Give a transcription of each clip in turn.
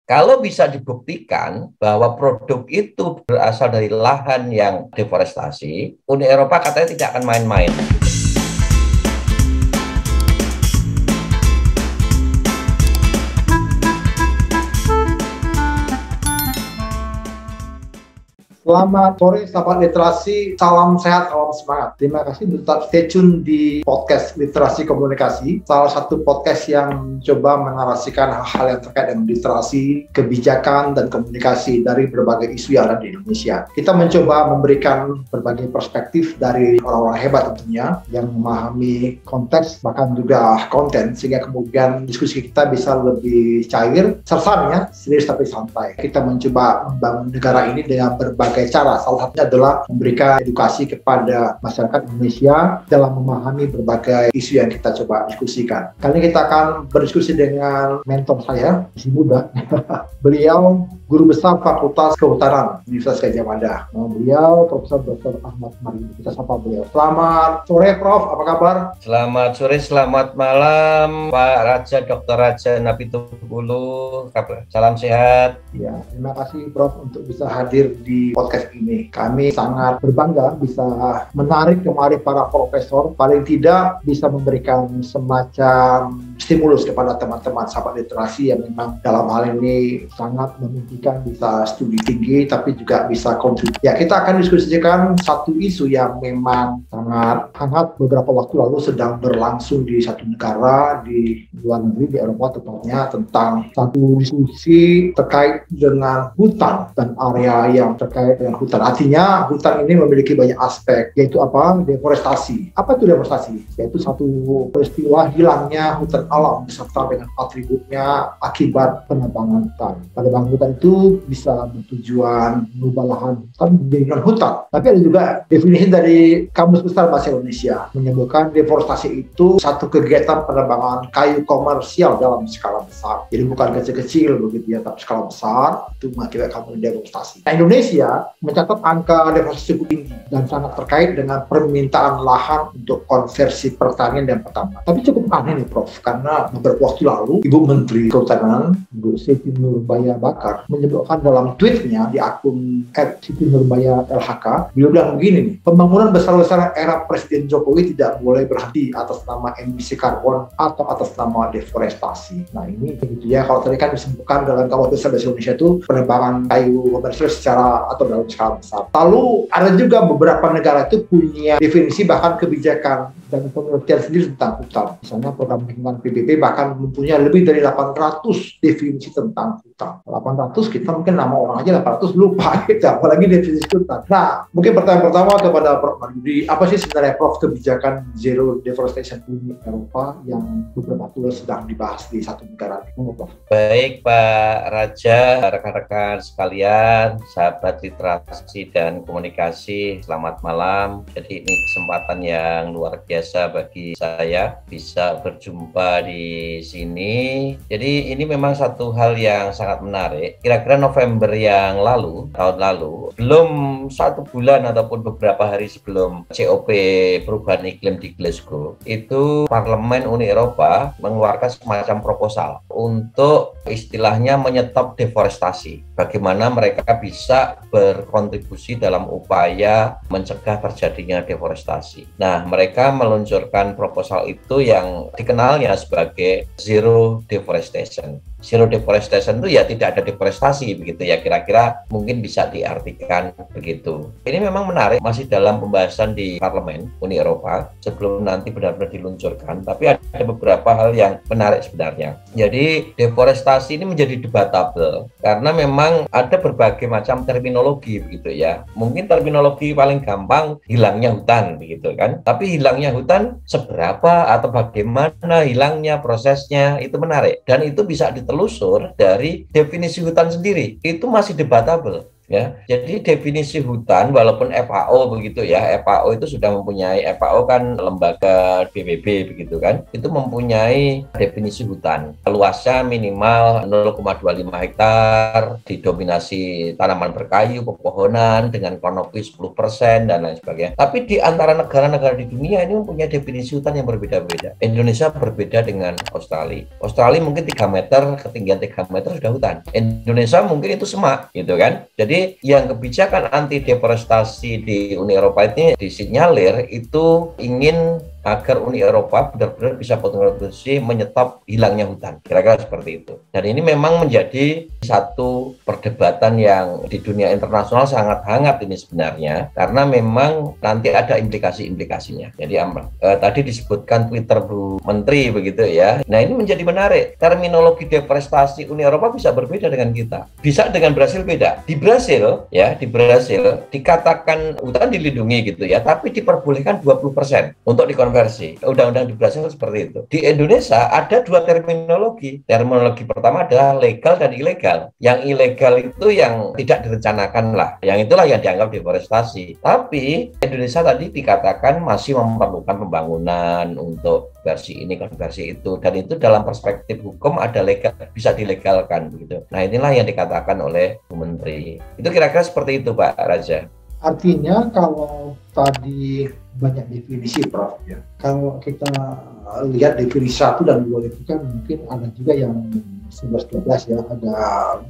Kalau bisa dibuktikan bahwa produk itu berasal dari lahan yang deforestasi, Uni Eropa katanya tidak akan main-main. Selamat sore, sahabat literasi. Salam sehat, salam semangat. Terima kasih tetap stay tune di podcast Literasi Komunikasi. Salah satu podcast yang coba menarasikan hal-hal yang terkait dengan literasi, kebijakan, dan komunikasi dari berbagai isu yang ada di Indonesia. Kita mencoba memberikan berbagai perspektif dari orang-orang hebat tentunya, yang memahami konteks, bahkan juga konten, sehingga kemudian diskusi kita bisa lebih cair, serta serius tapi santai. Kita mencoba membangun negara ini dengan berbagai cara. Salah satunya adalah memberikan edukasi kepada masyarakat Indonesia dalam memahami berbagai isu yang kita coba diskusikan. Kali ini kita akan berdiskusi dengan mentor saya, masih muda. Beliau Guru Besar Fakultas Kehutanan Universitas Gadjah Mada. Beliau Profesor Dr. Ahmad Marini. Kita sapa beliau. Selamat sore, Prof. Apa kabar? Selamat sore, selamat malam, Pak Raja, Dr. Raja Napitupulu. Salam sehat. Ya, terima kasih, Prof, untuk bisa hadir di podcast ini. Kami sangat berbangga bisa menarik kemari para profesor, paling tidak bisa memberikan semacam stimulus kepada teman-teman sahabat literasi yang memang dalam hal ini sangat memimpikan bisa studi tinggi, tapi juga bisa kontribusi. Ya, kita akan diskusikan satu isu yang memang sangat hangat beberapa waktu lalu sedang berlangsung di satu negara di luar negeri, di Eropa tepatnya, tentang satu diskusi terkait dengan hutan dan area yang terkait dengan hutan. Artinya hutan ini memiliki banyak aspek, yaitu apa? Deforestasi. Apa itu deforestasi? Yaitu satu peristiwa hilangnya hutan alam beserta dengan atributnya akibat penebangan hutan. Penebangan hutan itu bisa bertujuan mengubah lahan hutan menjadi hutan. Tapi ada juga definisi dari Kamus Besar Bahasa Indonesia menyebutkan deforestasi itu satu kegiatan penebangan kayu komersial dalam skala besar. Jadi bukan kecil-kecil begitu ya, tapi skala besar itu mengakibatkan deforestasi. Nah, Indonesia mencatat angka deforestasi cukup tinggi dan sangat terkait dengan permintaan lahan untuk konversi pertanian dan pertambangan. Tapi cukup aneh nih, Prof, karena beberapa waktu lalu Ibu Menteri Kehutanan, Bu Siti Nurbaya Bakar, menyebutkan dalam tweetnya di akun @Siti Nurbaya LHK, beliau bilang begini nih, pembangunan besar-besaran era Presiden Jokowi tidak boleh berhenti atas nama emisi karbon atau atas nama deforestasi. Nah, ini begitu ya, kalau tadi kan disebutkan dalam Kamus Besar Bahasa Indonesia itu penebangan kayu komersial secara atau dalam skala besar. Lalu ada juga beberapa negara itu punya definisi bahkan kebijakan dan pengertian sendiri tentang hutan. Misalnya program lingkungan PBB bahkan mempunyai lebih dari 800 definisi tentang hutan. 800 kita mungkin nama orang aja 800 lupa kita, apalagi definisi hutan. Nah, mungkin pertanyaan pertama kepada Prof. Maryudi, apa sih sebenarnya, Prof, kebijakan Zero Deforestation Uni Eropa yang beberapa waktu sedang dibahas di satu negara? Baik, Pak Raja, rekan-rekan sekalian, sahabat literasi dan komunikasi, selamat malam. Jadi ini kesempatan yang luar biasa bagi saya bisa berjumpa di sini. Jadi ini memang satu hal yang sangat menarik. Kira-kira November yang lalu, tahun lalu, belum satu bulan ataupun beberapa hari sebelum COP perubahan iklim di Glasgow, itu Parlemen Uni Eropa mengeluarkan semacam proposal untuk istilahnya menyetop deforestasi. Bagaimana mereka bisa berkontribusi dalam upaya mencegah terjadinya deforestasi. Nah, mereka meluncurkan proposal itu yang dikenalnya sebagai Zero Deforestation. Zero Deforestation itu ya tidak ada deforestasi begitu ya, kira-kira mungkin bisa diartikan begitu. Ini memang menarik, masih dalam pembahasan di Parlemen Uni Eropa sebelum nanti benar-benar diluncurkan, tapi ada beberapa hal yang menarik sebenarnya. Jadi deforestasi ini menjadi debatable karena memang ada berbagai macam terminologi begitu ya. Mungkin terminologi paling gampang hilangnya hutan begitu kan, tapi hilangnya hutan seberapa atau bagaimana hilangnya prosesnya itu menarik, dan itu bisa ditelusur dari definisi hutan sendiri, itu masih debatable. ya. Jadi definisi hutan walaupun FAO begitu ya, FAO itu sudah mempunyai, FAO kan lembaga PBB begitu kan, itu mempunyai definisi hutan. Luasnya minimal 0,25 hektar, didominasi tanaman berkayu, pepohonan dengan kanopi 10% dan lain sebagainya. Tapi di antara negara-negara di dunia ini mempunyai definisi hutan yang berbeda-beda. Indonesia berbeda dengan Australia. Australia mungkin 3 meter, ketinggian 3 meter sudah hutan. Indonesia mungkin itu semak gitu kan. Jadi yang kebijakan anti deforestasi di Uni Eropa ini disinyalir itu ingin agar Uni Eropa benar-benar bisa kontribusi menyetop hilangnya hutan. Kira-kira seperti itu. Dan ini memang menjadi satu perdebatan yang di dunia internasional sangat hangat ini sebenarnya, karena memang nanti ada implikasi-implikasinya. Jadi tadi disebutkan Twitter Bu Menteri begitu ya. Nah ini menjadi menarik. Terminologi deforestasi Uni Eropa bisa berbeda dengan kita. Bisa dengan Brasil beda. Di Brasil dikatakan hutan dilindungi gitu ya, tapi diperbolehkan 20% untuk dikonversi. Undang-undang di Brasil seperti itu. Di Indonesia ada 2 terminologi. Terminologi pertama adalah legal dan ilegal. Yang ilegal itu yang tidak direncanakan lah. Yang itulah yang dianggap deforestasi. Tapi Indonesia tadi dikatakan masih memerlukan pembangunan untuk versi ini, konversi itu. Dan itu dalam perspektif hukum ada legal, bisa dilegalkan begitu. Nah inilah yang dikatakan oleh Bu Menteri. Itu kira-kira seperti itu Pak Raja. Artinya kalau tadi banyak definisi Prof ya. Kalau kita lihat definisi 1 dan 2 itu kan mungkin ada juga yang 11-12 ya, ada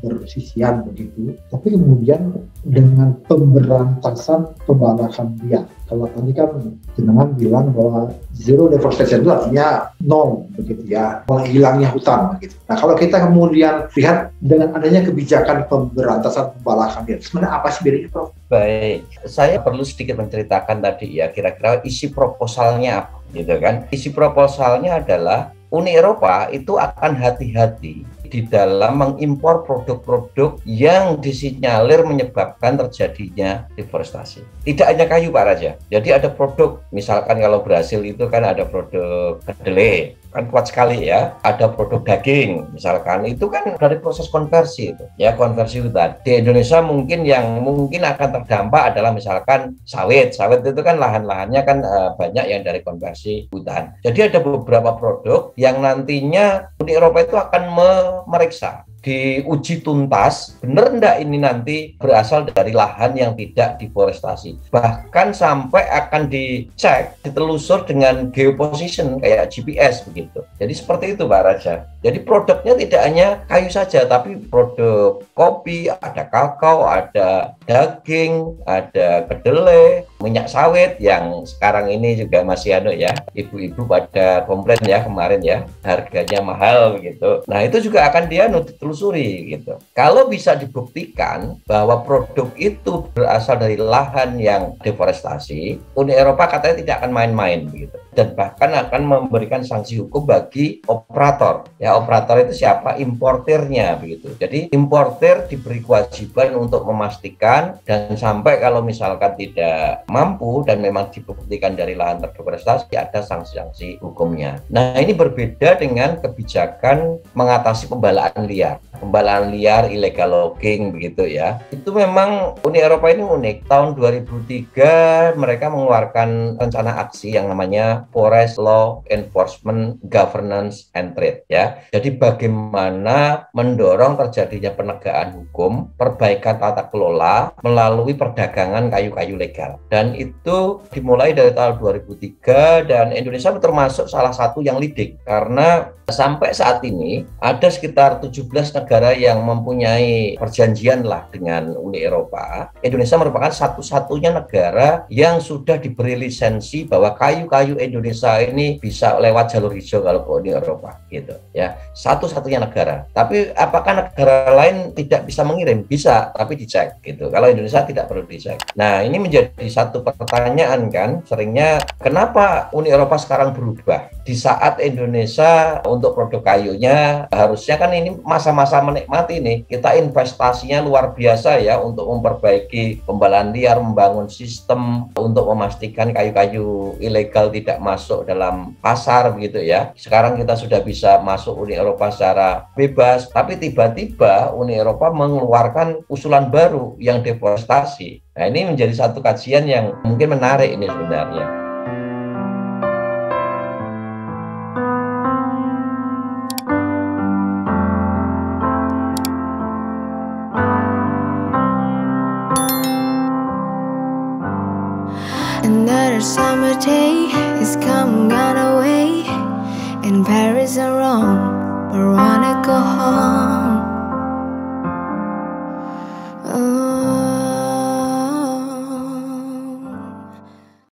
bersisian begitu. Tapi kemudian dengan pemberantasan pembalakan liar. Kalau tadi kan jenengan bilang bahwa zero deforestation itu artinya 0 begitu ya, hilangnya hutan begitu. Nah kalau kita kemudian lihat dengan adanya kebijakan pemberantasan pembalakan liar, sebenarnya apa sih bedanya Prof? Baik, saya perlu sedikit menceritakan tadi ya, kira-kira isi proposalnya apa gitu kan. Isi proposalnya adalah Uni Eropa itu akan hati-hati di dalam mengimpor produk-produk yang disinyalir menyebabkan terjadinya deforestasi. Tidak hanya kayu Pak Raja. Jadi ada produk, misalkan kalau Brasil itu kan ada produk kedelai, kan kuat sekali ya. Ada produk daging, misalkan itu kan dari proses konversi itu, ya konversi hutan. Di Indonesia mungkin yang mungkin akan terdampak adalah misalkan sawit. Sawit itu kan lahan-lahannya kan banyak yang dari konversi hutan. Jadi ada beberapa produk yang nantinya Uni Eropa itu akan memeriksa, diuji tuntas, benar enggak ini nanti berasal dari lahan yang tidak deforestasi. Bahkan sampai akan dicek, ditelusur dengan geoposition kayak GPS begitu. Jadi seperti itu Pak Raja. Jadi produknya tidak hanya kayu saja, tapi produk kopi, ada kakao, ada daging, ada kedelai, minyak sawit yang sekarang ini juga masih ya, ibu-ibu pada komplain ya kemarin ya, harganya mahal gitu. Nah itu juga akan dia ditelusuri gitu. Kalau bisa dibuktikan bahwa produk itu berasal dari lahan yang deforestasi, Uni Eropa katanya tidak akan main-main begitu. Dan bahkan akan memberikan sanksi hukum bagi operator. Ya, operator itu siapa? Importirnya begitu. Jadi importir diberi kewajiban untuk memastikan, dan sampai kalau misalkan tidak mampu dan memang dibuktikan dari lahan terdeforestasi, ada sanksi-sanksi hukumnya. Nah, ini berbeda dengan kebijakan mengatasi pembalaan liar. Pembalaan liar, illegal logging begitu ya. Itu memang Uni Eropa ini unik. Tahun 2003 mereka mengeluarkan rencana aksi yang namanya Forest Law Enforcement, Governance and Trade ya. Jadi bagaimana mendorong terjadinya penegakan hukum, perbaikan tata kelola melalui perdagangan kayu-kayu legal. Dan itu dimulai dari tahun 2003 dan Indonesia termasuk salah satu yang leading karena sampai saat ini ada sekitar 17 negara yang mempunyai perjanjian lah dengan Uni Eropa. Indonesia merupakan satu-satunya negara yang sudah diberi lisensi bahwa kayu-kayu Indonesia ini bisa lewat jalur hijau kalau ke Uni Eropa gitu ya. Satu-satunya negara. Tapi apakah negara lain tidak bisa mengirim? Bisa, tapi dicek gitu. Kalau Indonesia tidak perlu dicek. Nah, ini menjadi satu pertanyaan kan, seringnya kenapa Uni Eropa sekarang berubah? di saat Indonesia untuk produk kayunya harusnya kan ini masa-masa menikmati nih, kita investasinya luar biasa ya untuk memperbaiki pembalahan liar, membangun sistem untuk memastikan kayu-kayu ilegal tidak masuk dalam pasar begitu ya. Sekarang kita sudah bisa masuk Uni Eropa secara bebas, tapi tiba-tiba Uni Eropa mengeluarkan usulan baru yang deforestasi. Nah, ini menjadi satu kajian yang mungkin menarik ini sebenarnya. Another summer day is coming on away, and Paris and Rome, but I wanna go home.